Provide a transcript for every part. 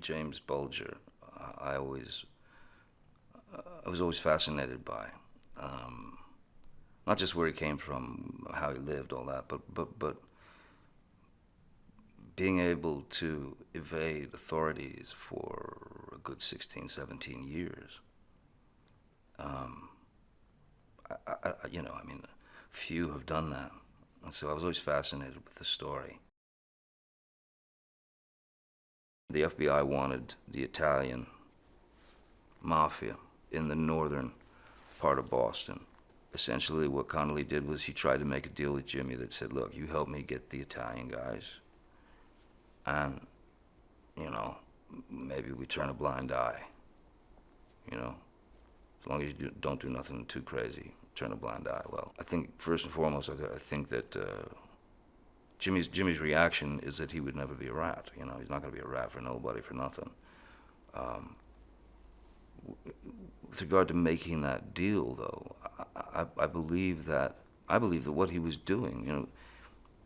James Bulger, I was always fascinated by. Not just where he came from, how he lived, all that, but being able to evade authorities for a good 16, 17 years. Few have done that. And so I was always fascinated with the story. The FBI wanted the Italian mafia in the northern part of Boston. Essentially what Connolly did was he tried to make a deal with Jimmy that said, look, you help me get the Italian guys, and, maybe we turn a blind eye, as long as you don't do nothing too crazy, turn a blind eye. Well, I think first and foremost, I think that Jimmy's reaction is that he would never be a rat. He's not going to be a rat for nobody, for nothing. With regard to making that deal, though, I believe that what he was doing,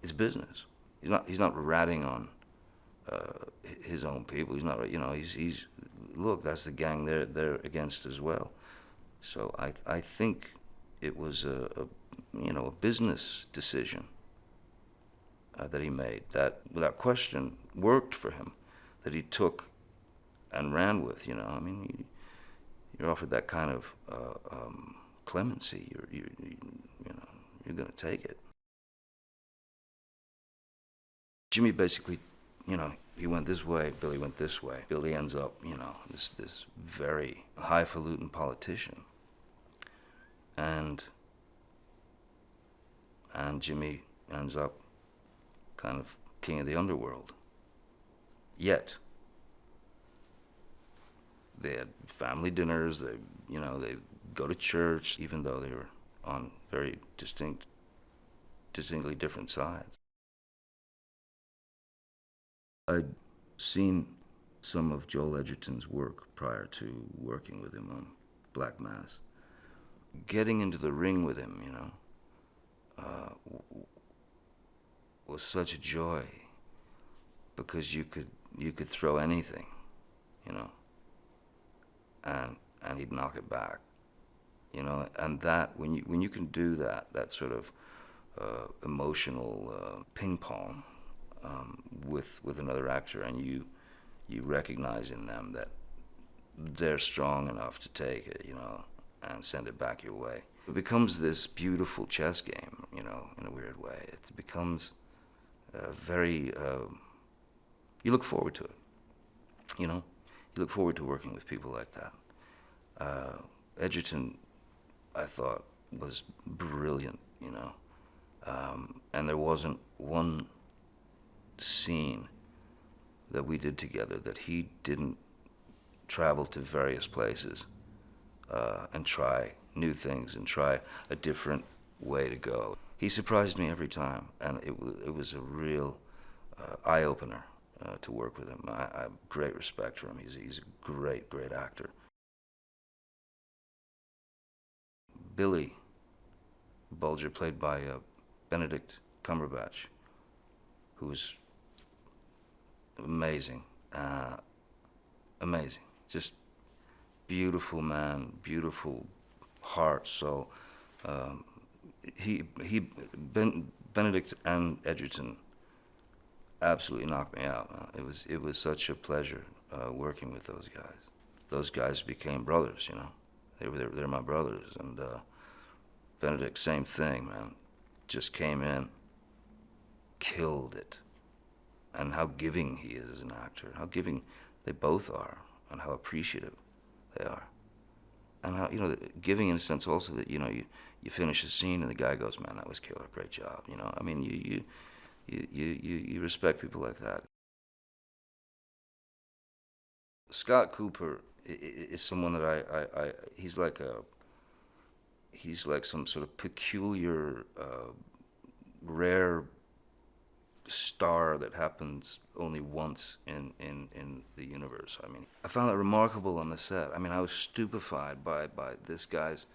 is business. He's not ratting on his own people. He's not, he's look, that's the gang they're against as well. So I think it was a business decision that he made that, without question, worked for him, that he took and ran with. You're offered that kind of clemency. You're going to take it. Jimmy basically, he went this way, Billy went this way. Billy ends up, this very highfalutin politician. And Jimmy ends up kind of king of the underworld. Yet, they had family dinners, they go to church, even though they were on very distinctly different sides. I'd seen some of Joel Edgerton's work prior to working with him on Black Mass. Getting into the ring with him, was such a joy, because you could throw anything, and he'd knock it back, and that when you can do that sort of emotional ping pong with another actor, and you recognize in them that they're strong enough to take it, and send it back your way. It becomes this beautiful chess game, in a weird way. It becomes very, you look forward to it, You look forward to working with people like that. Edgerton, I thought, was brilliant, and there wasn't one scene that we did together that he didn't travel to various places and try new things and try a different way to go. He surprised me every time, and it was a real eye-opener to work with him. I have great respect for him. He's a great actor. Billy Bulger, played by Benedict Cumberbatch, who was amazing, just beautiful man, beautiful heart. So Benedict and Edgerton absolutely knocked me out. It was such a pleasure working with those guys. Those guys became brothers, They're my brothers, and Benedict, same thing, man. Just came in, killed it, and how giving he is as an actor, how giving they both are, and how appreciative they are, and how giving in a sense also that you finish a scene and the guy goes, man, that was killer, great job. You respect people like that. Scott Cooper is someone that he's like some sort of peculiar, rare star that happens only once in the universe. I found that remarkable on the set. I was stupefied by this guy's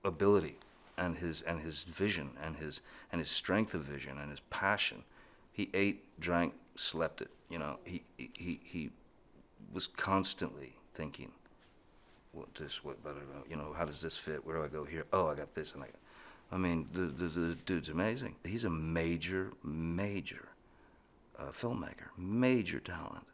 ability and his vision and his strength of vision and his passion. He ate, drank, slept it. You know, he was constantly thinking, you know, how does this fit? Where do I go here? Oh, I got this, and I mean, the dude's amazing. He's a major filmmaker, major talent.